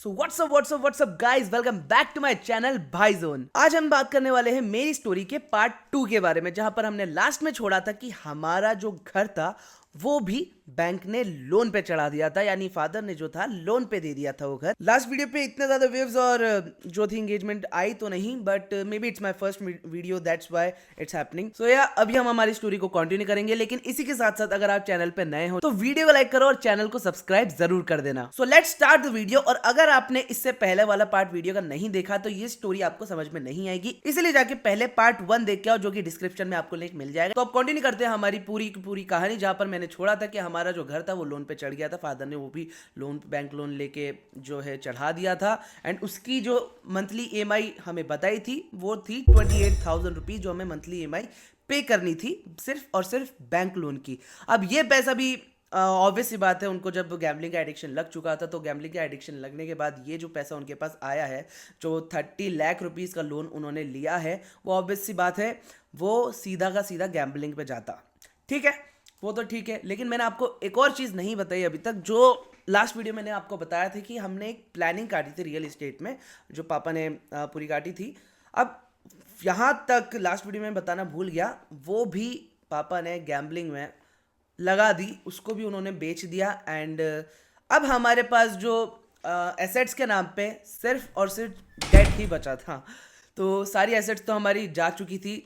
So what's up guys, welcome back to my channel भाई zone. आज हम बात करने वाले हैं मेरी स्टोरी के पार्ट 2 के बारे में, जहां पर हमने लास्ट में छोड़ा था कि हमारा जो घर था वो भी बैंक ने लोन पे चढ़ा दिया था, यानी फादर ने जो था लोन पे दे दिया था वो घर। लास्ट वीडियो पे इतने ज्यादा व्यूज और जो थी एंगेजमेंट आई तो नहीं, but may be it's my first video, that's why it's happening. So या अभी हम हमारी स्टोरी को कंटिन्यू करेंगे, लेकिन इसी के साथ साथ अगर आप चैनल पे नए हो तो वीडियो को लाइक करो और चैनल को सब्सक्राइब जरूर कर देना। So let's start the video. और अगर आपने इससे पहले वाला पार्ट वीडियो का नहीं देखा तो ये स्टोरी आपको समझ में नहीं आएगी, इसलिए जाके पहले पार्ट 1 देख के आओ, जो कि डिस्क्रिप्शन में आपको लिंक मिल जाएगा। तो अब कंटिन्यू करते हैं हमारी पूरी कहानी, जहां पर मैंने छोड़ा था कि हमारा जो घर था वो लोन पे चढ़ गया था। फादर ने वो भी बैंक लोन लेके जो है चढ़ा दिया था, एंड उसकी जो मंथली ईएमआई हमें बताई थी वो थी 28,000 रुपीज, जो हमें मंथली ईएमआई पे करनी थी सिर्फ और सिर्फ बैंक लोन की। अब ये पैसा भी ऑब्वियस सी बात है, उनको जब गैम्बलिंग का एडिक्शन लग चुका था, तो गैम्बलिंग का एडिक्शन लगने के बाद ये जो पैसा उनके पास आया है, जो 30 लाख रुपीस का लोन उन्होंने लिया है, वो ऑब्वियस सी बात है वो सीधा का सीधा गैम्बलिंग पे जाता। ठीक है, वो तो ठीक है, लेकिन मैंने आपको एक और चीज़ नहीं बताई अभी तक। जो लास्ट वीडियो मैंने आपको बताया था कि हमने एक प्लानिंग काटी थी रियल इस्टेट में, जो पापा ने पूरी काटी थी। अब यहाँ तक लास्ट वीडियो में बताना भूल गया, वो भी पापा ने गैम्बलिंग में लगा दी, उसको भी उन्होंने बेच दिया। एंड अब हमारे पास जो एसेट्स के नाम पे सिर्फ और सिर्फ डेट ही बचा था। तो सारी एसेट्स तो हमारी जा चुकी थी।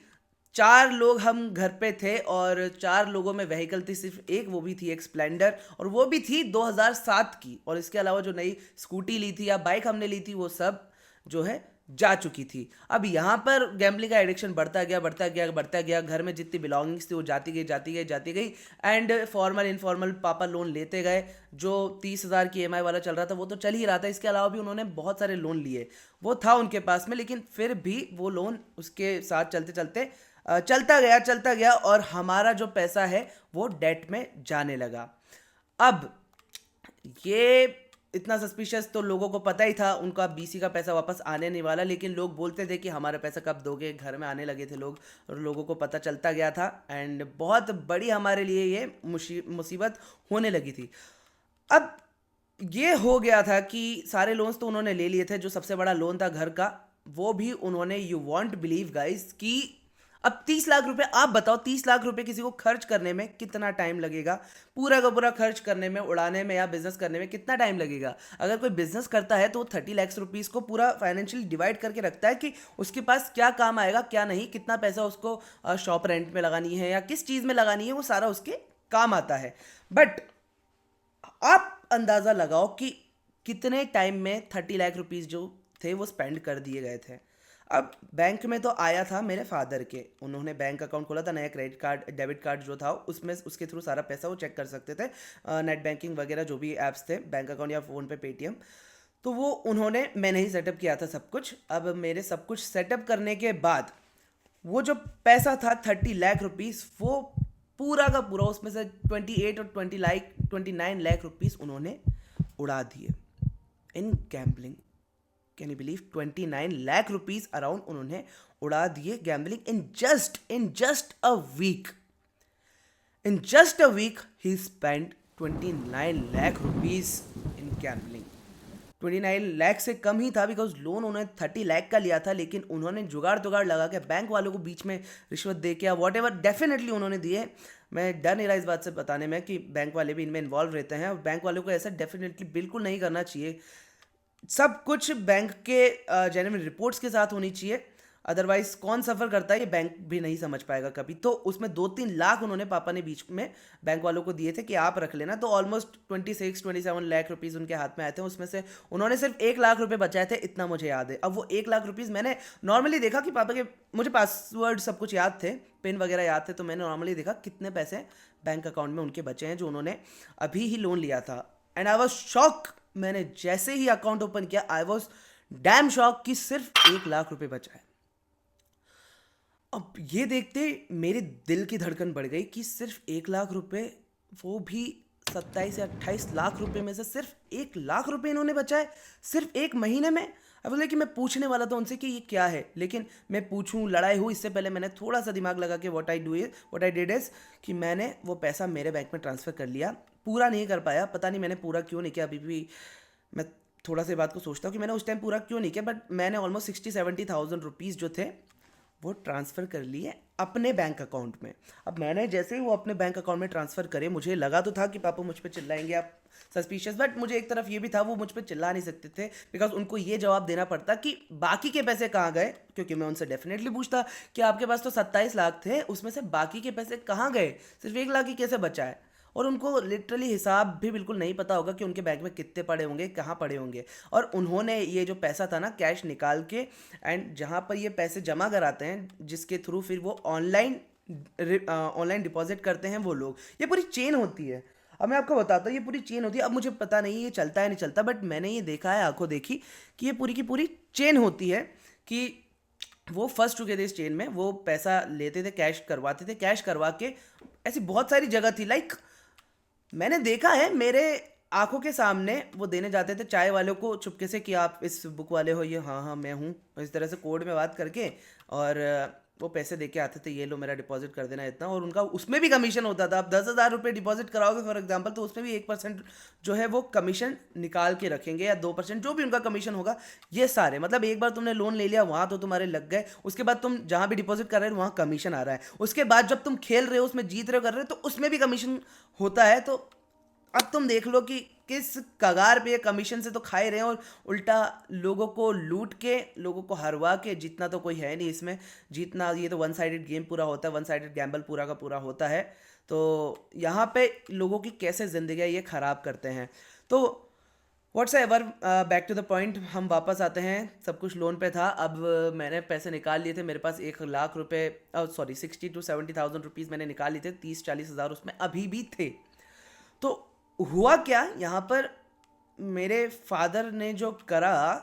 4 लोग हम घर पे थे और 4 लोगों में व्हीकल थी सिर्फ एक, वो भी थी एक स्प्लेंडर, और वो भी थी 2007 की। और इसके अलावा जो नई स्कूटी ली थी या बाइक हमने ली थी वो सब जो है जा चुकी थी। अब यहाँ पर गैम्बलिंग का एडिक्शन बढ़ता गया। घर में जितनी बिलोंगिंग्स थी वो जाती गई। एंड फॉर्मल इनफॉर्मल पापा लोन लेते गए। जो 30,000 की ईएमआई वाला चल रहा था वो तो चल ही रहा था, इसके अलावा भी उन्होंने बहुत सारे लोन लिए, वो था उनके पास में, लेकिन फिर भी वो लोन उसके साथ चलता गया और हमारा जो पैसा है वो डेट में जाने लगा। अब ये इतना सस्पिशियस तो लोगों को पता ही था, उनका बीसी का पैसा वापस आने नहीं वाला, लेकिन लोग बोलते थे कि हमारा पैसा कब दोगे, घर में आने लगे थे लोग, और लोगों को पता चलता गया था। एंड बहुत बड़ी हमारे लिए ये मुसीबत होने लगी थी। अब ये हो गया था कि सारे लोन्स तो उन्होंने ले लिए थे। जो सबसे बड़ा लोन था घर का, वो भी उन्होंने, यू वॉन्ट बिलीव गाइस, कि अब 30 लाख रुपए, आप बताओ 30 लाख रुपए किसी को खर्च करने में कितना टाइम लगेगा? पूरा का पूरा खर्च करने में, उड़ाने में या बिजनेस करने में कितना टाइम लगेगा? अगर कोई बिजनेस करता है तो वो 30 लाख रुपीस को पूरा फाइनेंशियली डिवाइड करके रखता है कि उसके पास क्या काम आएगा क्या नहीं, कितना पैसा उसको शॉप रेंट में लगानी है या किस चीज़ में लगानी है, वो सारा उसके काम आता है। बट आप अंदाज़ा लगाओ कि कितने टाइम में 30 लाख रुपीस जो थे वो स्पेंड कर दिए गए थे। अब बैंक में तो आया था मेरे फादर के, उन्होंने बैंक अकाउंट खोला था, नया क्रेडिट कार्ड डेबिट कार्ड जो था उसमें उसके थ्रू सारा पैसा वो चेक कर सकते थे, नेट बैंकिंग वगैरह जो भी ऐप्स थे, बैंक अकाउंट या फ़ोन पे पेटीएम, तो वो उन्होंने, मैंने ही सेटअप किया था सब कुछ। अब मेरे सब कुछ सेटअप करने के बाद वो जो पैसा था 30 लाख रुपीस, वो पूरा का पूरा, उसमें से 28 और 29 लाख रुपीस उन्होंने उड़ा दिए in gambling. Can you believe? 29 lakh rupees around उन्होंने उड़ा दिए gambling in just a week. In just a week he spend 29 lakh rupees in gambling. 29 lakh से कम ही था, बिकॉज लोन उन्होंने 30 लाख का लिया था, लेकिन उन्होंने जुगाड़ लगा के बैंक वालों को बीच में रिश्वत दे के या वॉट एवर डेफिनेटली उन्होंने दिए। मैं डर नहीं रहा इस बात से बताने में कि बैंक वाले भी इनमें इन्वॉल्व रहते हैं, और बैंक वालों को ऐसा डेफिनेटली बिल्कुल नहीं करना चाहिए। सब कुछ बैंक के जेन्युइन रिपोर्ट्स के साथ होनी चाहिए, अदरवाइज कौन सफ़र करता है ये बैंक भी नहीं समझ पाएगा कभी। तो उसमें 2-3 लाख उन्होंने पापा ने बीच में बैंक वालों को दिए थे कि आप रख लेना, तो ऑलमोस्ट 27 लाख रुपीज़ उनके हाथ में आए थे। उसमें से उन्होंने सिर्फ 1 लाख रुपए बचाए थे, इतना मुझे याद है। अब वो 1 लाख रुपीज़ मैंने नॉर्मली देखा कि पापा के, मुझे पासवर्ड सब कुछ याद थे, पिन वगैरह याद थे, तो मैंने नॉर्मली देखा कितने पैसे बैंक अकाउंट में उनके बचे हैं जो उन्होंने अभी ही लोन लिया था। एंड आई वॉज शॉक, मैंने जैसे ही अकाउंट ओपन किया आई वॉज डैम शॉक कि सिर्फ 1 लाख रुपए बचा है। अब ये देखते मेरे दिल की धड़कन बढ़ गई कि सिर्फ 1 लाख रुपए, वो भी 27 या 28 लाख रुपए में से सिर्फ 1 लाख रुपए इन्होंने बचाए सिर्फ एक महीने में। अब बोले कि मैं पूछने वाला था उनसे कि ये क्या है, लेकिन मैं पूछूं, लड़ाई हुई, इससे पहले मैंने थोड़ा सा दिमाग लगा के व्हाट आई डिड इज कि मैंने वो पैसा मेरे बैंक में ट्रांसफ़र कर लिया। पूरा नहीं कर पाया, पता नहीं मैंने पूरा क्यों नहीं किया, अभी भी मैं थोड़ा सा बात को सोचता हूँ कि मैंने उस टाइम पूरा क्यों नहीं किया, बट मैंने ऑलमोस्ट 60-70,000 रुपीज़ जो थे वो ट्रांसफ़र कर लिए अपने बैंक अकाउंट में। अब मैंने जैसे ही वो अपने बैंक अकाउंट में ट्रांसफ़र करे, मुझे लगा तो था कि पापा मुझ पे चिल्लाएंगे, आप सस्पिशियस, बट मुझे एक तरफ ये भी था वो मुझ पे चिल्ला नहीं सकते थे, बिकॉज उनको ये जवाब देना पड़ता कि बाकी के पैसे कहाँ गए, क्योंकि मैं उनसे डेफिनेटली पूछता कि आपके पास तो 27 लाख थे, उसमें से बाकी के पैसे कहाँ गए, सिर्फ 1 लाख ही कैसे बचा है। और उनको लिटरली हिसाब भी बिल्कुल नहीं पता होगा कि उनके बैंक में कितने पड़े होंगे, कहाँ पड़े होंगे। और उन्होंने ये जो पैसा था ना कैश निकाल के, एंड जहाँ पर ये पैसे जमा कराते हैं जिसके थ्रू फिर वो ऑनलाइन डिपॉजिट करते हैं वो लोग, ये पूरी चेन होती है। अब मैं आपको बताता हूँ ये पूरी चेन होती है। अब मुझे पता नहीं ये चलता है नहीं चलता, बट मैंने ये देखा है, आंखों देखी, कि ये पूरी की पूरी चेन होती है कि वो फंस चुके थे इस चेन में। वो पैसा लेते थे, कैश करवाते थे, कैश करवा के ऐसी बहुत सारी जगह थी, लाइक मैंने देखा है मेरे आंखों के सामने वो देने जाते थे चाय वालों को चुपके से कि आप इस बुक वाले हो, ये हाँ हाँ मैं हूँ, इस तरह से कोड में बात करके, और वो पैसे दे के आते थे, ये लो मेरा डिपॉजिट कर देना इतना, और उनका उसमें भी कमीशन होता था। आप 10,000 रुपये डिपॉजिट कराओगे फॉर एग्जांपल, तो उसमें भी 1% जो है वो कमीशन निकाल के रखेंगे, या 2% जो भी उनका कमीशन होगा। ये सारे मतलब एक बार तुमने लोन ले लिया वहाँ तो तुम्हारे लग गए, उसके बाद तुम जहाँ भी डिपॉजिट कर रहे हो वहाँ कमीशन आ रहा है, उसके बाद जब तुम खेल रहे हो उसमें जीत रहे हो कर रहे हो तो उसमें भी कमीशन होता है। तो अब तुम देख लो कि किस कगार पे ये कमीशन से तो खा ही रहे हैं, और उल्टा लोगों को लूट के, लोगों को हरवा के, जीतना तो कोई है नहीं इसमें। जीतना ये तो वन साइडेड गेम पूरा होता है, वन साइडेड गैम्बल पूरा का पूरा होता है। तो यहाँ पे लोगों की कैसे ज़िंदगी ये ख़राब करते हैं। तो whatsoever, back to the point, हम वापस आते हैं। सब कुछ लोन पे था। अब मैंने पैसे निकाल लिए थे, मेरे पास 1 लाख रुपए, सॉरी 60,000 to 70,000 रुपीज़ मैंने निकाल लिए थे, 30-40 हज़ार उसमें अभी भी थे। तो हुआ क्या यहाँ पर, मेरे फादर ने जो करा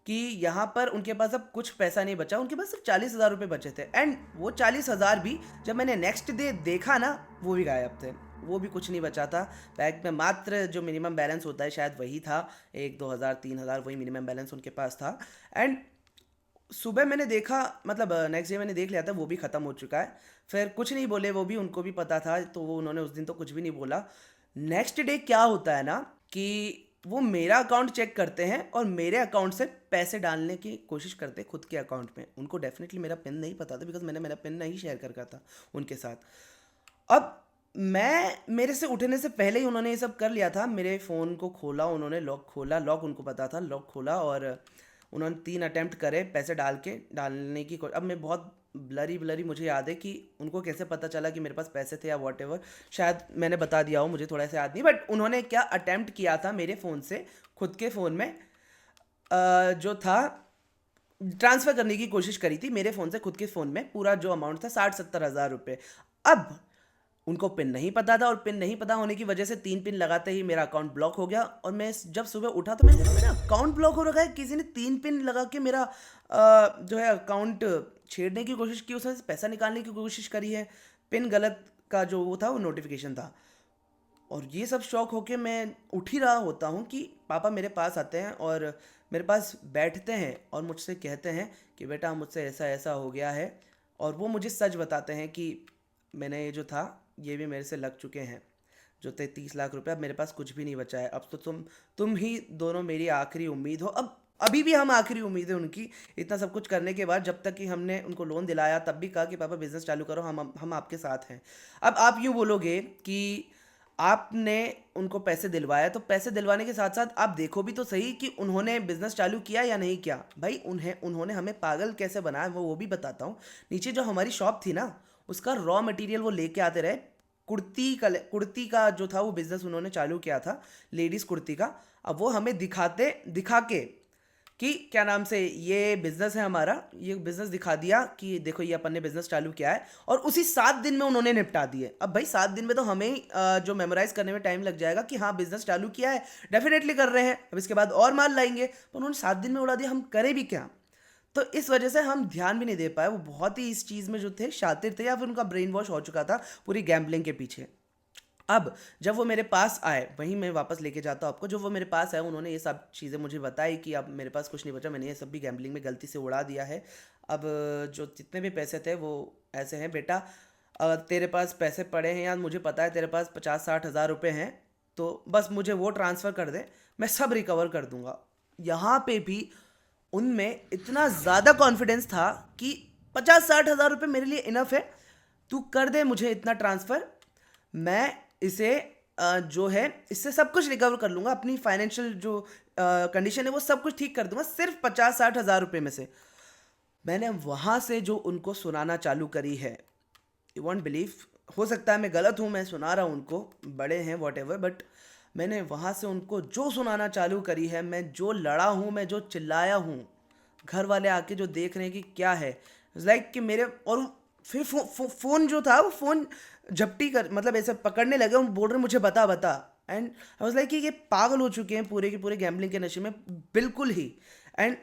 कि यहाँ पर उनके पास अब कुछ पैसा नहीं बचा, उनके पास सिर्फ 40,000 रुपये बचे थे, एंड वो 40,000 भी जब मैंने नेक्स्ट डे देखा ना वो भी गायब थे, वो भी कुछ नहीं बचा था बैंक में। मात्र जो मिनिमम बैलेंस होता है शायद वही था, 1-2 हज़ार 3 हज़ार वही मिनिमम बैलेंस उनके पास था। एंड सुबह मैंने देखा, मतलब नेक्स्ट डे मैंने देख लिया था वो भी ख़त्म हो चुका है। फिर कुछ नहीं बोले, वो भी, उनको भी पता था, तो वो उन्होंने उस दिन तो कुछ भी नहीं बोला। नेक्स्ट डे क्या होता है ना कि वो मेरा अकाउंट चेक करते हैं और मेरे अकाउंट से पैसे डालने की कोशिश करते हैं खुद के अकाउंट में। उनको डेफिनेटली मेरा पिन नहीं पता था, बिकॉज मैंने मेरा पिन नहीं शेयर कर रखा था उनके साथ। अब मैं, मेरे से उठने से पहले ही उन्होंने ये सब कर लिया था। मेरे फ़ोन को खोला उन्होंने, लॉक खोला, लॉक उनको पता था, लॉक खोला, और उन्होंने 3 अटेम्प्ट करे पैसे डालने की अब मैं बहुत ब्लरी मुझे याद है कि उनको कैसे पता चला कि मेरे पास पैसे थे या वॉट एवर, शायद मैंने बता दिया हो, मुझे थोड़ा सा याद नहीं, बट उन्होंने क्या अटेम्प्ट किया था मेरे फ़ोन से, खुद के फ़ोन में जो था ट्रांसफ़र करने की कोशिश करी थी मेरे फ़ोन से खुद के फ़ोन में, पूरा जो अमाउंट था 60-70 हज़ार रुपये। अब उनको पिन नहीं पता था, और पिन नहीं पता होने की वजह से 3 पिन लगाते ही मेरा अकाउंट ब्लॉक हो गया। और मैं जब सुबह उठा तो मैंने देखा मेरा अकाउंट ब्लॉक हो रखा है, किसी ने 3 पिन लगा के मेरा जो है अकाउंट छेड़ने की कोशिश की, उसमें से पैसा निकालने की कोशिश करी है। पिन गलत का जो वो था वो नोटिफिकेशन था। और ये सब शौक होके मैं उठ ही रहा होता हूँ कि पापा मेरे पास आते हैं और मेरे पास बैठते हैं और मुझसे कहते हैं कि बेटा मुझसे ऐसा ऐसा हो गया है, और वो मुझे सच बताते हैं कि मैंने ये जो था ये भी मेरे से लग चुके हैं, जो थे 30 लाख रुपए, अब मेरे पास कुछ भी नहीं बचा है। अब तो तुम ही दोनों मेरी आखिरी उम्मीद हो। अब अभी भी हम आखिरी उम्मीद है उनकी, इतना सब कुछ करने के बाद। जब तक कि हमने उनको लोन दिलाया तब भी कहा कि पापा बिजनेस चालू करो, हम आपके साथ हैं। अब आप यूँ बोलोगे कि आपने उनको पैसे दिलवाया, तो पैसे दिलवाने के साथ साथ आप देखो भी तो सही कि उन्होंने बिजनेस चालू किया या नहीं किया। भाई उन्होंने हमें पागल कैसे बनाया वो भी बताता हूँ। नीचे जो हमारी शॉप थी ना, उसका रॉ मटेरियल वो लेके आते रहे। कुर्ती का जो था वो बिज़नेस उन्होंने चालू किया था, लेडीज़ कुर्ती का। अब वो हमें दिखा के कि क्या नाम से ये बिज़नेस है हमारा, ये बिज़नेस दिखा दिया कि देखो ये अपन ने बिज़नेस चालू किया है, और उसी 7 दिन में उन्होंने निपटा दिए। अब भाई 7 दिन में तो हमें ही जो मेमोराइज करने में टाइम लग जाएगा कि हाँ बिज़नेस चालू किया है, डेफिनेटली कर रहे हैं, अब इसके बाद और माल लाएंगे, पर उन्होंने 7 दिन में उड़ा दिया, हम करें भी क्या। तो इस वजह से हम ध्यान भी नहीं दे पाए। वो बहुत ही इस चीज़ में जो थे शातिर थे, या फिर उनका ब्रेन वॉश हो चुका था पूरी गैम्बलिंग के पीछे। अब जब वो मेरे पास आए, वहीं मैं वापस लेके जाता हूँ आपको, जब वो मेरे पास आए उन्होंने ये सब चीज़ें मुझे बताई कि अब मेरे पास कुछ नहीं बचा, मैंने ये सब भी गैम्बलिंग में गलती से उड़ा दिया है। अब जो जितने भी पैसे थे वो ऐसे हैं, बेटा तेरे पास पैसे पड़े हैं, या मुझे पता है तेरे पास 50-60 हज़ार रुपये हैं, तो बस मुझे वो ट्रांसफ़र कर दे, मैं सब रिकवर कर दूंगा। यहाँ पे भी उनमें इतना ज़्यादा कॉन्फिडेंस था कि 50-60 हज़ार रुपये मेरे लिए इनफ है, तू कर दे मुझे इतना ट्रांसफ़र, मैं इसे जो है इससे सब कुछ रिकवर कर लूँगा, अपनी फाइनेंशियल जो कंडीशन है वो सब कुछ ठीक कर दूंगा, सिर्फ 50-60 हज़ार रुपये में से। मैंने वहाँ से जो उनको सुनाना चालू करी है, यू वॉन्ट बिलीव, हो सकता है मैं गलत हूँ, मैं सुना रहा हूँ उनको, बड़े हैं वॉट एवर, बट मैंने वहाँ से उनको जो सुनाना चालू करी है, मैं जो लड़ा हूँ, मैं जो चिल्लाया हूँ, घर वाले आके जो देख रहे हैं कि क्या है, लाइक कि मेरे, और फिर फ़ोन जो था वो फ़ोन झपटी कर, मतलब ऐसे पकड़ने लगे और बोल रहे मुझे बता बता। एंड आई वाज लाइक कि ये पागल हो चुके हैं पूरे के पूरे गैम्बलिंग के नशे में, बिल्कुल ही। एंड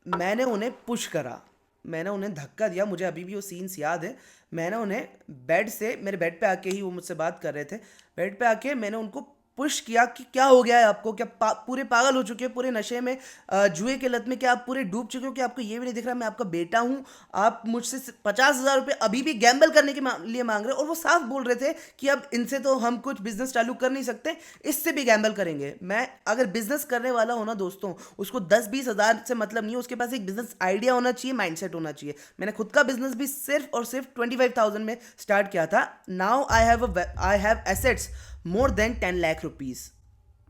मैंने उन्हें पुश करा, मैंने उन्हें धक्का दिया, मुझे अभी भी वो सीन्स याद है। मैंने उन्हें बेड से, मेरे बेड पे आके ही वो मुझसे बात कर रहे थे, बेड पे आके मैंने उनको पुश किया कि क्या हो गया है आपको, क्या पूरे पागल हो चुके हैं, पूरे नशे में, जुए के लत में, क्या आप पूरे डूब चुके हो, कि आपको ये भी नहीं दिख रहा मैं आपका बेटा हूँ, आप मुझसे 50 हज़ार रुपये अभी भी गैम्बल करने के लिए मांग रहे हो। और वो साफ बोल रहे थे कि अब इनसे तो हम कुछ बिजनेस चालू कर नहीं सकते, इससे भी गैम्बल करेंगे। मैं अगर बिजनेस करने वाला हो ना दोस्तों, उसको 10-20 हज़ार से मतलब नहीं है, उसके पास एक बिजनेस आइडिया होना चाहिए, माइंडसेट होना चाहिए। मैंने खुद का बिजनेस भी सिर्फ और सिर्फ 25,000 में स्टार्ट किया था। Now I have assets more than 10 lakh rupees.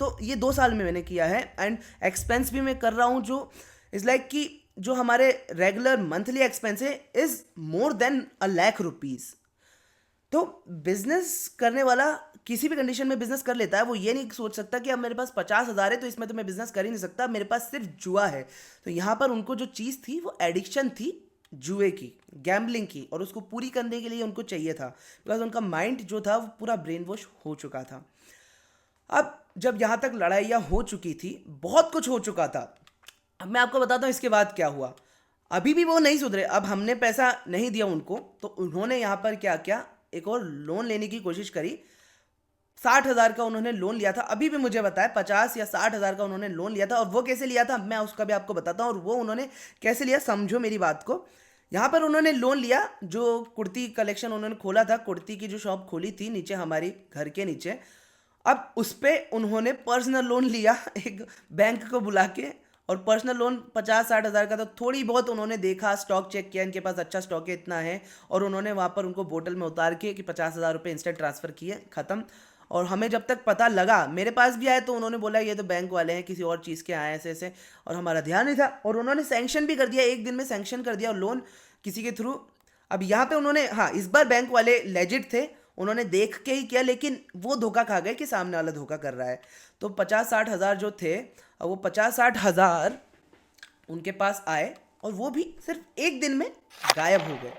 तो ये 2 साल में मैंने किया है। एंड एक्सपेंस भी मैं कर रहा हूँ जो इज़ लाइक कि जो हमारे रेगुलर मंथली एक्सपेंस है is more than 1 lakh rupees. तो बिजनेस करने वाला किसी भी कंडीशन में बिजनेस कर लेता है, वो ये नहीं सोच सकता कि अब मेरे पास 50 हज़ार है तो इसमें तो मैं बिजनेस कर ही नहीं सकता, मेरे पास सिर्फ जुआ है। तो यहाँ पर उनको जो चीज़ थी वो एडिक्शन थी जुए की, गैम्बलिंग की, और उसको पूरी करने के लिए उनको चाहिए था, बिकॉज उनका माइंड जो था वो पूरा ब्रेन वॉश हो चुका था। अब जब यहाँ तक लड़ाइयाँ हो चुकी थी, बहुत कुछ हो चुका था, अब मैं आपको बताता हूँ इसके बाद क्या हुआ। अभी भी वो नहीं सुधरे, अब हमने पैसा नहीं दिया उनको, तो उन्होंने यहाँ पर क्या किया, एक और लोन लेने की कोशिश करी। 60 हज़ार का उन्होंने लोन लिया था, अभी भी मुझे बताया 50 या 60 हज़ार का उन्होंने लोन लिया था। और वो कैसे लिया था मैं उसका भी आपको बताता हूँ, और वो उन्होंने कैसे लिया समझो मेरी बात को। यहाँ पर उन्होंने लोन लिया, जो कुर्ती कलेक्शन उन्होंने खोला था, कुर्ती की जो शॉप खोली थी नीचे हमारी घर के नीचे, अब उस पर उन्होंने पर्सनल लोन लिया एक बैंक को बुला के। और पर्सनल लोन 50-60 हज़ार का था। थोड़ी बहुत उन्होंने देखा, स्टॉक चेक किया, इनके पास अच्छा स्टॉक है, इतना है, और उन्होंने वहाँ पर उनको बोतल में उतार के कि 50 हज़ार रुपये इंस्टेंट ट्रांसफ़र किए, ख़त्म। और हमें जब तक पता लगा, मेरे पास भी आए तो उन्होंने बोला ये तो बैंक वाले हैं, किसी और चीज़ के आए ऐसे ऐसे, और हमारा ध्यान नहीं था। और उन्होंने सैंक्शन भी कर दिया, एक दिन में सैंक्शन कर दिया लोन किसी के थ्रू। अब यहाँ पे उन्होंने, हाँ इस बार बैंक वाले लेजिट थे, उन्होंने देख के ही किया, लेकिन वो धोखा खा गए कि सामने वाला धोखा कर रहा है। तो 50-60 हज़ार जो थे, वो 50-60 हज़ार उनके पास आए, और वो भी सिर्फ एक दिन में गायब हो गए।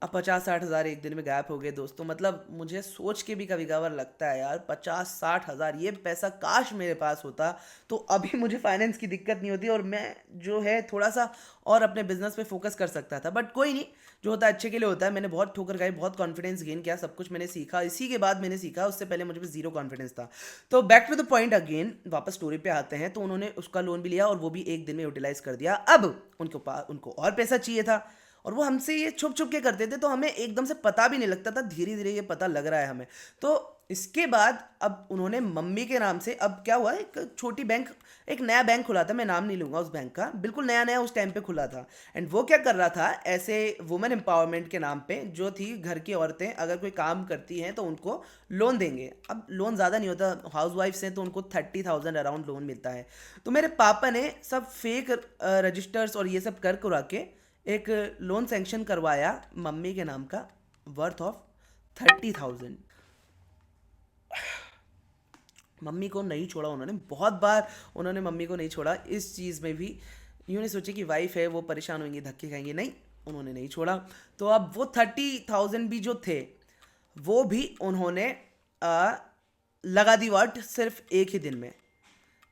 अब 50-60 हज़ार एक दिन में गायब हो गए दोस्तों, मतलब मुझे सोच के भी कभी कभार लगता है यार, 50-60 हज़ार ये पैसा काश मेरे पास होता तो अभी मुझे फाइनेंस की दिक्कत नहीं होती, और मैं जो है थोड़ा सा और अपने बिजनेस पे फोकस कर सकता था। बट कोई नहीं, जो होता है अच्छे के लिए होता है। मैंने बहुत ठोकर खाई, बहुत कॉन्फिडेंस गेन किया, सब कुछ मैंने सीखा, इसी के बाद मैंने सीखा, उससे पहले मुझे जीरो कॉन्फिडेंस था। तो back to the point again, वापस स्टोरी पे आते हैं। तो उन्होंने उसका लोन भी लिया और वो भी एक दिन में यूटिलाइज कर दिया। अब उनको और पैसा चाहिए था, और वो हमसे ये छुप छुप के करते थे, तो हमें एकदम से पता भी नहीं लगता था, धीरे धीरे ये पता लग रहा है हमें। तो इसके बाद अब उन्होंने मम्मी के नाम से, अब क्या हुआ, एक छोटी बैंक, एक नया बैंक खुला था, मैं नाम नहीं लूँगा उस बैंक का, बिल्कुल नया नया उस टाइम पे खुला था। एंड वो क्या कर रहा था, ऐसे वुमेन एम्पावरमेंट के नाम पे, जो थी घर की औरतें अगर कोई काम करती हैं तो उनको लोन देंगे। अब लोन ज़्यादा नहीं होता, हाउस वाइफ्स हैं तो उनको 30,000 अराउंड लोन मिलता है। तो मेरे पापा ने सब फेक रजिस्टर्स और ये सब कर करा के एक लोन सैंक्शन करवाया मम्मी के नाम का, वर्थ ऑफ 30,000। मम्मी को नहीं छोड़ा उन्होंने, बहुत बार उन्होंने मम्मी को नहीं छोड़ा इस चीज़ में भी। यूँ नहीं सोचे कि वाइफ है वो परेशान होंगी, धक्के खाएंगे, नहीं, उन्होंने नहीं छोड़ा। तो अब वो 30,000 भी जो थे वो भी उन्होंने लगा दी वाट सिर्फ एक ही दिन में।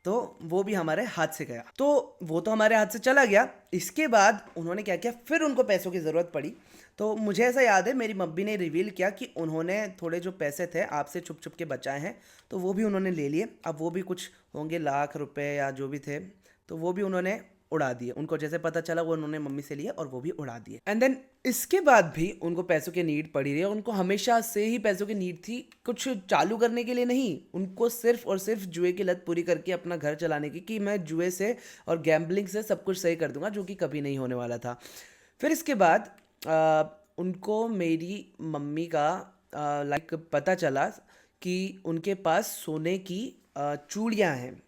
तो वो भी हमारे हाथ से गया, तो वो तो हमारे हाथ से चला गया। इसके बाद उन्होंने क्या किया, फिर उनको पैसों की ज़रूरत पड़ी। तो मुझे ऐसा याद है, मेरी मम्मी ने रिवील किया कि उन्होंने थोड़े जो पैसे थे आपसे छुप छुप के बचाए हैं, तो वो भी उन्होंने ले लिए। अब वो भी कुछ होंगे लाख रुपए या जो भी थे, तो वो भी उन्होंने उड़ा दिए। उनको जैसे पता चला वो उन्होंने मम्मी से लिया और वो भी उड़ा दिए। एंड देन इसके बाद भी उनको पैसों की नीड पड़ी रही, उनको हमेशा से ही पैसों की नीड थी, कुछ चालू करने के लिए नहीं, उनको सिर्फ और सिर्फ जुए की लत पूरी करके अपना घर चलाने की, कि मैं जुए से और गैम्बलिंग से सब कुछ सही कर दूंगा, जो कि कभी नहीं होने वाला था। फिर इसके बाद उनको मेरी मम्मी का लाइक पता चला कि उनके पास सोने की चूड़ियाँ हैं।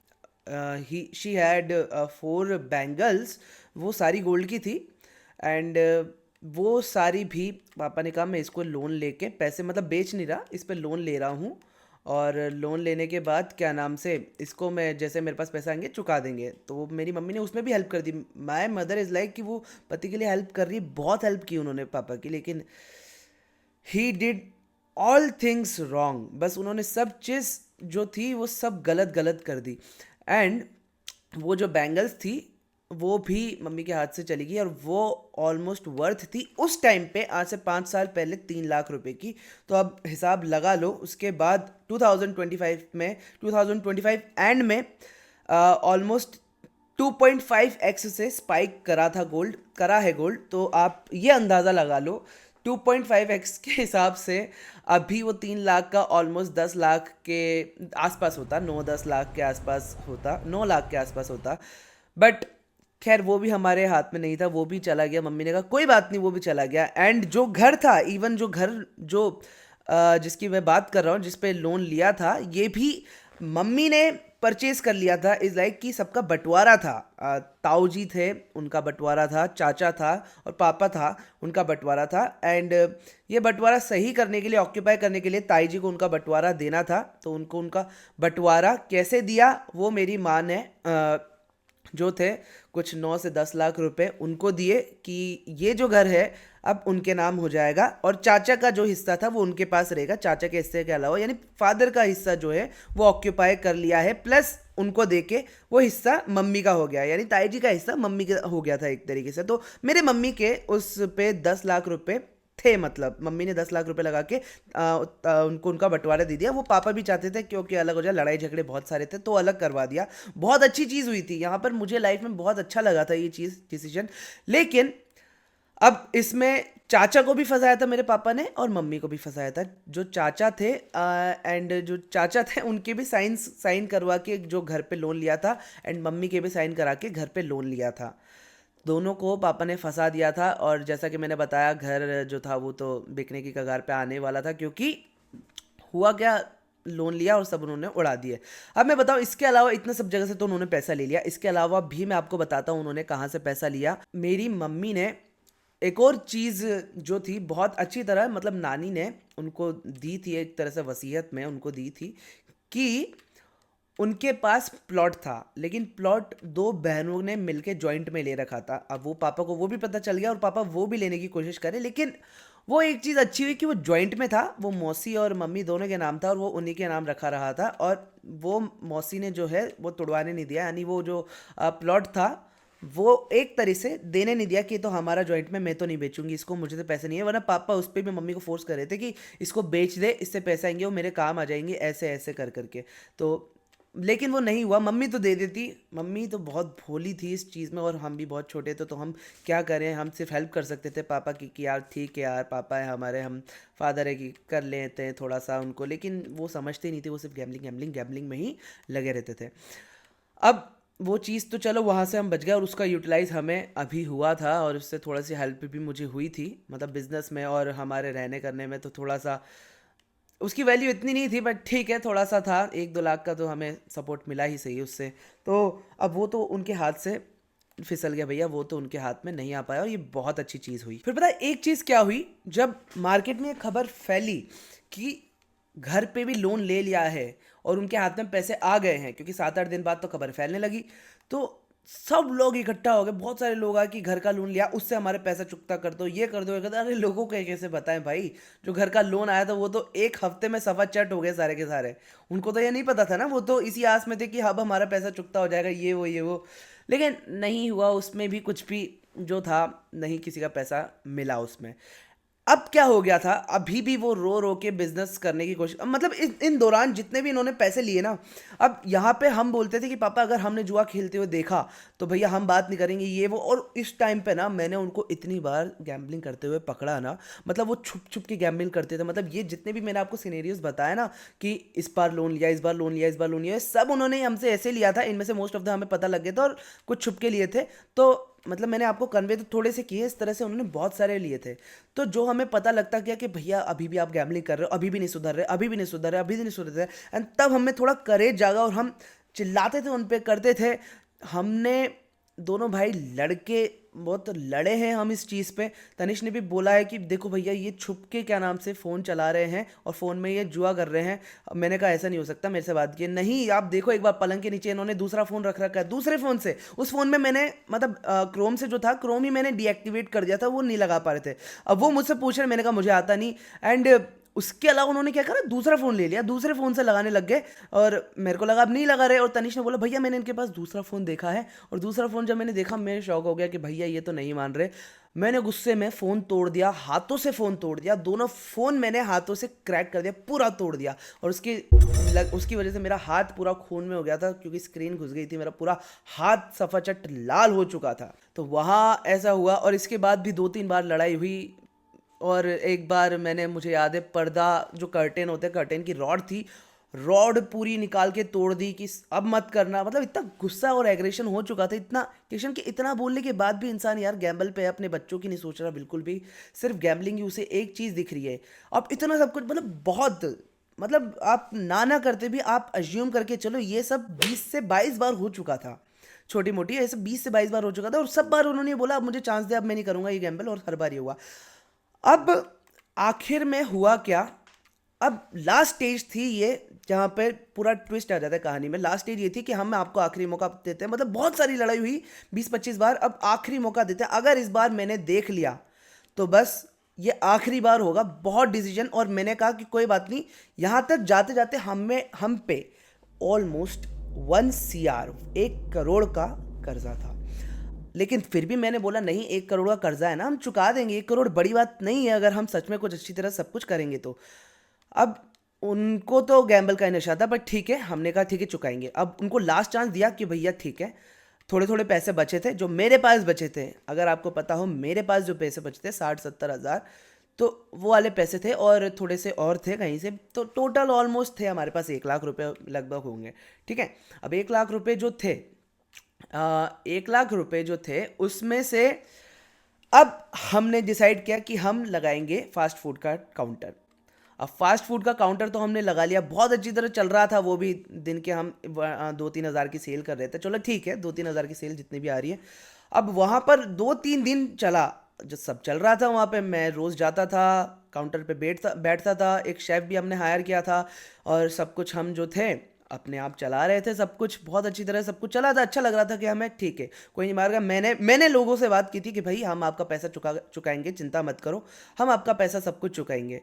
शी हैड 4 बैंगल्स, वो सारी गोल्ड की थी। एंड वो सारी भी पापा ने कहा मैं इसको लोन लेके पैसे, मतलब बेच नहीं रहा, इस पे लोन ले रहा हूँ, और लोन लेने के बाद क्या नाम से इसको मैं जैसे मेरे पास पैसा आएंगे चुका देंगे। तो मेरी मम्मी ने उसमें भी हेल्प कर दी। माय मदर इज़ लाइक कि वो पति के लिए हेल्प कर रही, बहुत हेल्प की उन्होंने पापा की, लेकिन he did all things wrong. बस उन्होंने सब चीज़ जो थी वो सब गलत गलत कर दी। एंड वो जो बैंगल्स थी वो भी मम्मी के हाथ से चली गई, और वो ऑलमोस्ट वर्थ थी उस टाइम पे, आज से 5 साल पहले, 3 लाख रुपए की। तो अब हिसाब लगा लो। उसके बाद 2025 में, 2025 एंड में ऑलमोस्ट 2.5x से स्पाइक करा है गोल्ड। तो आप ये अंदाज़ा लगा लो 2.5x के हिसाब से अभी वो 3 लाख का ऑलमोस्ट 10 लाख के आसपास होता, 9-10 लाख के आसपास होता, 9 लाख के आसपास होता। बट खैर वो भी हमारे हाथ में नहीं था, वो भी चला गया। मम्मी ने कहा कोई बात नहीं, वो भी चला गया। एंड जो घर था, इवन जो घर जो जिसकी मैं बात कर रहा हूँ, जिस पे लोन लिया था, ये भी मम्मी ने परचेज कर लिया था। इज़ लाइक कि सबका बंटवारा था। ताऊ जी थे, उनका बंटवारा था, चाचा था और पापा था, उनका बंटवारा था। एंड ये बंटवारा सही करने के लिए, ऑक्यूपाई करने के लिए ताई जी को उनका बंटवारा देना था। तो उनको उनका बंटवारा कैसे दिया, वो मेरी माँ ने जो थे कुछ 9 से 10 लाख रुपए उनको दिए कि ये जो घर है अब उनके नाम हो जाएगा, और चाचा का जो हिस्सा था वो उनके पास रहेगा। चाचा के हिस्से के अलावा, यानी फादर का हिस्सा जो है वो ऑक्यूपाई कर लिया है, प्लस उनको देके वो हिस्सा मम्मी का हो गया, यानी ताई जी का हिस्सा मम्मी का हो गया था एक तरीके से। तो मेरे मम्मी के उस पे 10 लाख रुपए थे, मतलब मम्मी ने 10 लाख रुपए लगा के उनको उनका बंटवारा दे दिया। वो पापा भी चाहते थे क्योंकि अलग हो जाए, लड़ाई झगड़े बहुत सारे थे, तो अलग करवा दिया। बहुत अच्छी चीज़ हुई थी यहाँ पर, मुझे लाइफ में बहुत अच्छा लगा था ये चीज़, डिसीजन। लेकिन अब इसमें चाचा को भी फंसाया था मेरे पापा ने, और मम्मी को भी फंसाया था। जो चाचा थे जो चाचा थे उनके भी साइन करवा के जो घर पे लोन लिया था, एंड मम्मी के भी साइन करा के घर पे लोन लिया था। दोनों को पापा ने फंसा दिया था। और जैसा कि मैंने बताया, घर जो था वो तो बिकने की कगार पे आने वाला था, क्योंकि हुआ क्या, लोन लिया और सब उन्होंने उड़ा दिए। अब मैं बताऊं, इसके अलावा इतना सब जगह से तो उन्होंने पैसा ले लिया, इसके अलावा भी मैं आपको बताता हूं उन्होंने कहाँ से पैसा लिया। मेरी मम्मी ने एक और चीज़ जो थी बहुत अच्छी तरह, मतलब नानी ने उनको दी थी, एक तरह से वसीयत में उनको दी थी, कि उनके पास प्लॉट था, लेकिन प्लॉट 2 बहनों ने मिलके जॉइंट में ले रखा था। अब वो पापा को वो भी पता चल गया, और पापा वो भी लेने की कोशिश करे। लेकिन वो एक चीज़ अच्छी हुई कि वो जॉइंट में था, वो मौसी और मम्मी दोनों के नाम था, और वो उन्हीं के नाम रखा रहा था। और वो मौसी ने जो है वो तोड़वाने नहीं दिया, यानी वो जो प्लॉट था वो एक तरह से देने नहीं दिया कि तो हमारा जॉइंट में, मैं तो नहीं बेचूंगी इसको, मुझे तो पैसे नहीं है। वरना पापा उस पर भी मम्मी को फोर्स कर रहे थे कि इसको बेच दे, इससे पैसे आएंगे, वो मेरे काम आ जाएंगे, ऐसे ऐसे कर करके। तो लेकिन वो नहीं हुआ। मम्मी तो दे देती, मम्मी तो बहुत भोली थी इस चीज़ में, और हम भी बहुत छोटे थे, तो हम क्या करें, हम सिर्फ हेल्प कर सकते थे पापा की कि यार ठीक है यार, पापा है हमारे, हम फादर है कि कर लेते हैं थोड़ा सा उनको। लेकिन वो समझते नहीं थे, वो सिर्फ गैम्बलिंग में ही लगे रहते थे। अब वो चीज़ तो चलो वहाँ से हम बच गए, और उसका यूटिलाइज़ हमें अभी हुआ था, और उससे थोड़ा सी हेल्प भी मुझे हुई थी, मतलब बिज़नेस में और हमारे रहने करने में। तो थोड़ा सा उसकी वैल्यू इतनी नहीं थी, बट ठीक है, थोड़ा सा था, 1-2 लाख का तो हमें सपोर्ट मिला ही सही उससे। तो अब वो तो उनके हाथ से फिसल गया भैया, वो तो उनके हाथ में नहीं आ पाया, और ये बहुत अच्छी चीज़ हुई। फिर पता है एक चीज़ क्या हुई, जब मार्केट में ये खबर फैली कि घर पे भी लोन ले लिया है और उनके हाथ में पैसे आ गए हैं, क्योंकि 7-8 दिन बाद तो खबर फैलने लगी, तो सब लोग इकट्ठा हो गए। बहुत सारे लोग आए कि घर का लोन लिया, उससे हमारे पैसा चुकता कर दो, ये कर दो, ये कर दो। अरे लोगों को कैसे बताएं भाई, जो घर का लोन आया था वो तो 1 हफ्ते में सफा चट हो गए सारे के सारे। उनको तो ये नहीं पता था ना, वो तो इसी आस में थे कि अब हमारा पैसा चुकता हो जाएगा, ये वो। लेकिन नहीं हुआ, उसमें भी कुछ भी जो था, नहीं किसी का पैसा मिला उसमें। अब क्या हो गया था, अभी भी वो रो रो के बिजनेस करने की कोशिश, मतलब इन दौरान जितने भी इन्होंने पैसे लिए ना, अब यहाँ पे हम बोलते थे कि पापा अगर हमने जुआ खेलते हुए देखा तो भैया हम बात नहीं करेंगे ये वो। और इस टाइम पे ना मैंने उनको इतनी बार गैम्बलिंग करते हुए पकड़ा ना, मतलब वो छुप छुप के गैम्बलिंग करते थे। मतलब ये जितने भी मैंने आपको सिनेरियोज बताया ना कि इस बार लोन लिया, इस बार लोन लिया, इस बार लोन लिया, सब उन्होंने हमसे ऐसे लिया था। इनमें से मोस्ट ऑफ द हमें पता लग गया था और कुछ छुप के लिए थे। तो मतलब मैंने आपको कन्वे तो थोड़े से किए, इस तरह से उन्होंने बहुत सारे लिए थे। तो जो हमें पता लगता गया कि भैया अभी भी आप गैम्बलिंग कर रहे हो, अभी भी नहीं सुधर रहे, अभी भी नहीं सुधर रहे, अभी भी नहीं सुधर रहे, एंड तब हमें थोड़ा करेज जागा और हम चिल्लाते थे, उन पे करते थे। हमने दोनों भाई लड़के बहुत लड़े हैं हम इस चीज़ पे। तनिष ने भी बोला है कि देखो भैया ये छुप के क्या नाम से फ़ोन चला रहे हैं और फ़ोन में ये जुआ कर रहे हैं। मैंने कहा ऐसा नहीं हो सकता, मेरे से बात किए नहीं। आप देखो एक बार पलंग के नीचे इन्होंने दूसरा फ़ोन रख रखा है, दूसरे फ़ोन से, उस फ़ोन में मैंने मतलब क्रोम से जो था, क्रोम ही मैंने डीएक्टिवेट कर दिया था, वो नहीं लगा पा रहे थे। अब वो मुझसे पूछ रहे, मैंने कहा मुझे आता नहीं। एंड उसके अलावा उन्होंने क्या करा, दूसरा फ़ोन ले लिया, दूसरे फ़ोन से लगाने लग गए। और मेरे को लगा अब नहीं लगा रहे, और तनिष ने बोला भैया मैंने इनके पास दूसरा फ़ोन देखा है। और दूसरा फ़ोन जब मैंने देखा मैं शॉक हो गया कि भैया ये तो नहीं मान रहे। मैंने गुस्से में फ़ोन तोड़ दिया, हाथों से फ़ोन तोड़ दिया, दोनों फ़ोन मैंने हाथों से क्रैक कर दिया, पूरा तोड़ दिया। और उसकी वजह से मेरा हाथ पूरा खून में हो गया था, क्योंकि स्क्रीन घुस गई थी, मेरा पूरा हाथ सफाचट लाल हो चुका था। तो वहाँ ऐसा हुआ। और इसके बाद भी 2-3 बार लड़ाई हुई। और एक बार मैंने, मुझे याद है, पर्दा जो कर्टेन होते हैं, कर्टेन की रॉड थी, रॉड पूरी निकाल के तोड़ दी कि अब मत करना। मतलब इतना गुस्सा और एग्रेशन हो चुका था, इतना किशन कि इतना बोलने के बाद भी इंसान यार गैम्बल पे अपने बच्चों की नहीं सोच रहा बिल्कुल भी, सिर्फ गैम्बलिंग ही उसे एक चीज़ दिख रही है। अब इतना सब कुछ, मतलब बहुत, मतलब आप ना करते भी आप अज्यूम करके चलो ये सब 20 से 22 बार हो चुका था। छोटी मोटी ऐसे 20 से 22 बार हो चुका था, और सब बार उन्होंने बोला अब मुझे चांस दे, अब मैं नहीं करूँगा ये गैम्बल, और हर बार ये हुआ। अब आखिर में हुआ क्या, अब लास्ट स्टेज थी ये, जहाँ पे पूरा ट्विस्ट आ जाता है कहानी में। लास्ट स्टेज ये थी कि हम आपको आखिरी मौका देते हैं, मतलब बहुत सारी लड़ाई हुई 20-25 बार, अब आखिरी मौका देते हैं। अगर इस बार मैंने देख लिया तो बस ये आखिरी बार होगा, बहुत डिसीजन। और मैंने कहा कि कोई बात नहीं। यहाँ तक जाते जाते हम पे ऑलमोस्ट 1 CR, 1 करोड़ का कर्जा था। लेकिन फिर भी मैंने बोला नहीं, 1 करोड़ का कर्जा है ना, हम चुका देंगे, 1 करोड़ बड़ी बात नहीं है अगर हम सच में कुछ अच्छी तरह सब कुछ करेंगे तो। अब उनको तो गैम्बल का ही नशा था, बट ठीक है, हमने कहा ठीक है चुकाएंगे। अब उनको लास्ट चांस दिया कि भैया ठीक है, थोड़े थोड़े पैसे बचे थे जो मेरे पास बचे थे। अगर आपको पता हो, मेरे पास जो पैसे बचे थे 60-70 हज़ार, तो वो वाले पैसे थे, और थोड़े से और थे कहीं से, तो टोटल ऑलमोस्ट थे हमारे पास 1 लाख रुपए लगभग होंगे। ठीक है, अब 1 लाख रुपए जो थे, 1 लाख रुपए जो थे उसमें से अब हमने डिसाइड किया कि हम लगाएंगे फास्ट फूड का काउंटर। अब फास्ट फूड का काउंटर तो हमने लगा लिया, बहुत अच्छी तरह चल रहा था वो भी। दिन के हम 2-3 हज़ार की सेल कर रहे थे, चलो ठीक है, 2-3 हज़ार की सेल जितनी भी आ रही है। अब वहाँ पर 2-3 दिन चला, जो सब चल रहा था वहाँ पे, मैं रोज़ जाता था, काउंटर पे बैठता बैठता था, एक शेफ़ भी हमने हायर किया था, और सब कुछ हम जो थे अपने आप चला रहे थे, सब कुछ बहुत अच्छी तरह सब कुछ चला था। अच्छा लग रहा था कि हमें ठीक है, कोई नहीं मारेगा। मैंने लोगों से बात की थी कि भाई हम आपका पैसा चुकाएंगे, चिंता मत करो, हम आपका पैसा सब कुछ चुकाएंगे।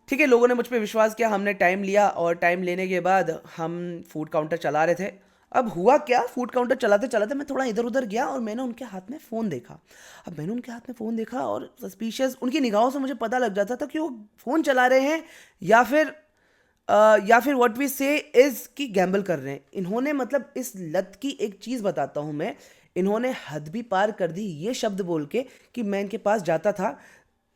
ठीक है, लोगों ने मुझ पे विश्वास किया, हमने टाइम लिया, और टाइम लेने के बाद हम फूड काउंटर चला रहे थे। अब हुआ क्या, फूड काउंटर चलाते चलाते मैं थोड़ा इधर उधर गया, और मैंने उनके हाथ में फ़ोन देखा। अब मैंने उनके हाथ में फ़ोन देखा, और सस्पिशियस उनकी निगाहों से मुझे पता लग जाता था कि वो फ़ोन चला रहे हैं, या फिर व्हाट वी से इज़ कि गैम्बल कर रहे हैं। इन्होंने, मतलब इस लत की एक चीज़ बताता हूँ मैं, इन्होंने हद भी पार कर दी ये शब्द बोल के कि मैं इनके पास जाता था।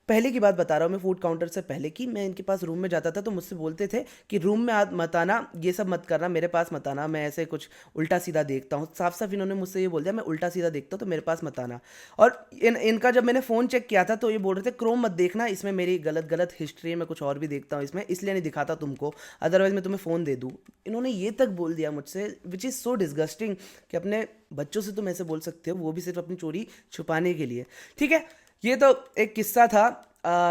पहले की बात बता रहा हूँ मैं, फूड काउंटर से पहले की, मैं इनके पास रूम में जाता था तो मुझसे बोलते थे कि रूम में मत आना, ये सब मत करना, मेरे पास मत आना, मैं ऐसे कुछ उल्टा सीधा देखता हूँ। साफ साफ इन्होंने मुझसे ये बोल दिया, मैं उल्टा सीधा देखता हूँ तो मेरे पास मत आना। और इनका जब मैंने फ़ोन चेक किया था तो ये बोल रहे थे क्रोम मत देखना, इसमें मेरी गलत गलत हिस्ट्री में कुछ और भी देखता हूँ इसमें, इसलिए नहीं दिखाता तुमको, अदरवाइज़ मैं तुम्हें फ़ोन दे दूँ। इन्होंने ये तक बोल दिया मुझसे, विच इज़ सो डिस्गस्टिंग कि अपने बच्चों से तुम ऐसे बोल सकते हो, वो भी सिर्फ अपनी चोरी छुपाने के लिए। ठीक है, ये तो एक किस्सा था।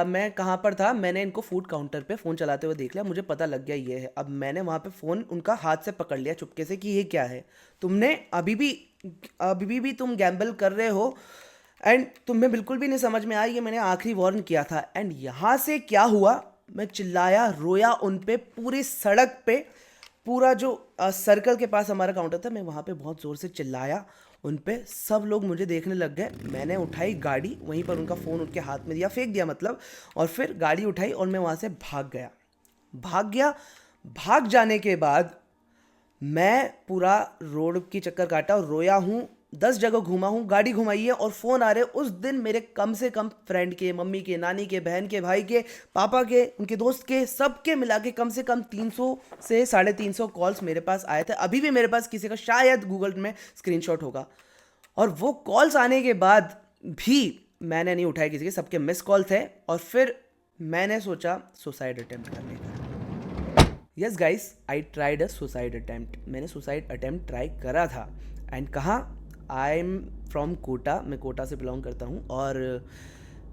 मैं कहाँ पर था, मैंने इनको फूड काउंटर पे फ़ोन चलाते हुए देख लिया, मुझे पता लग गया ये है। अब मैंने वहाँ पे फ़ोन उनका हाथ से पकड़ लिया चुपके से कि ये क्या है, तुमने अभी भी तुम गैम्बल कर रहे हो, एंड तुम्हें बिल्कुल भी नहीं समझ में आया, ये मैंने आखिरी वार्न किया था। एंड यहाँ से क्या हुआ, मैं चिल्लाया, रोया उन पे, पूरी सड़क पे, पूरा जो सर्कल के पास हमारा काउंटर था, मैं वहाँ पे बहुत ज़ोर से चिल्लाया। उन पे सब लोग मुझे देखने लग गए। मैंने उठाई गाड़ी, वहीं पर उनका फ़ोन उनके हाथ में दिया, फेंक दिया मतलब, और फिर गाड़ी उठाई और मैं वहाँ से भाग गया। भाग जाने के बाद मैं पूरा रोड की चक्कर काटा और रोया हूँ, 10 जगह घूमा हूँ, गाड़ी घुमाई है और फ़ोन आ रहे। उस दिन मेरे कम से कम फ्रेंड के, मम्मी के, नानी के, बहन के, भाई के, पापा के, उनके दोस्त के, सबके मिला के कम से कम 300 से 350 कॉल्स मेरे पास आए थे। अभी भी मेरे पास किसी का शायद गूगल में स्क्रीनशॉट होगा। और वो कॉल्स आने के बाद भी मैंने नहीं उठाए किसी के, सबके मिस कॉल थे। और फिर मैंने सोचा सुसाइड अटेम्प्ट करने का। Yes guys, I tried a suicide attempt. मैंने सुसाइड अटेम्प्ट ट्राई करा था। एंड कहाँ? आई एम फ्रॉम कोटा, मैं कोटा से बिलोंग करता हूँ। और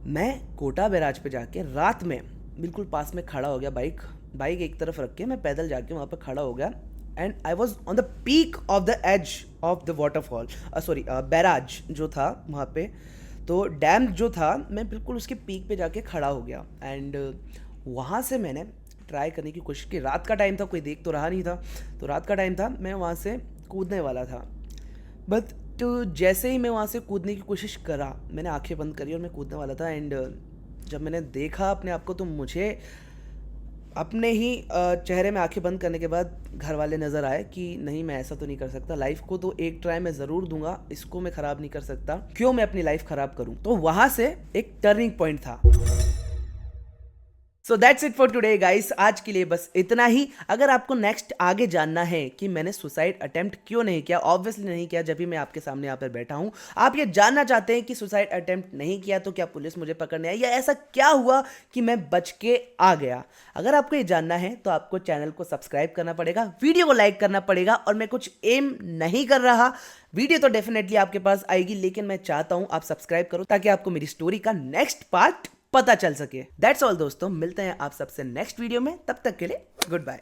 मैं कोटा बैराज पे जाके रात में बिल्कुल पास में खड़ा हो गया, बाइक एक तरफ रख के मैं पैदल जाके वहाँ पे खड़ा हो गया। And I was on the peak of the edge of the waterfall, sorry barrage जो था वहाँ पे, तो डैम जो था, मैं बिल्कुल उसके पीक पे जाके खड़ा हो गया। एंड वहाँ से मैंने ट्राई करने की कोशिश की। रात का टाइम था, कोई देख तो रहा नहीं था, तो रात का टाइम था, मैं वहाँ से कूदने वाला था। बट तो जैसे ही मैं वहाँ से कूदने की कोशिश करा, मैंने आंखें बंद करी और मैं कूदने वाला था। एंड जब मैंने देखा अपने आप को, तो मुझे अपने ही चेहरे में आंखें बंद करने के बाद घर वाले नज़र आए कि नहीं, मैं ऐसा तो नहीं कर सकता, लाइफ को तो एक ट्राई मैं ज़रूर दूंगा, इसको मैं ख़राब नहीं कर सकता, क्यों मैं अपनी लाइफ ख़राब करूं। तो वहाँ से एक टर्निंग पॉइंट था। So that's it for today guys, आज के लिए बस इतना ही। अगर आपको नेक्स्ट आगे जानना है कि मैंने सुसाइड अटेम्प्ट क्यों नहीं किया, ऑब्वियसली नहीं किया, जब भी मैं आपके सामने यहाँ पर बैठा हूँ, आप ये जानना चाहते हैं कि सुसाइड अटेम्प्ट नहीं किया तो क्या पुलिस मुझे पकड़ने आई, या ऐसा क्या हुआ कि मैं बच के आ गया, अगर आपको ये जानना है तो आपको चैनल को सब्सक्राइब करना पड़ेगा, वीडियो को लाइक करना पड़ेगा। और मैं कुछ एम नहीं कर रहा, वीडियो तो डेफिनेटली आपके पास आएगी, लेकिन मैं चाहता हूं आप सब्सक्राइब करो ताकि आपको मेरी स्टोरी का नेक्स्ट पार्ट पता चल सके। दैट्स ऑल दोस्तों, मिलते हैं आप सबसे नेक्स्ट वीडियो में, तब तक के लिए गुड बाय।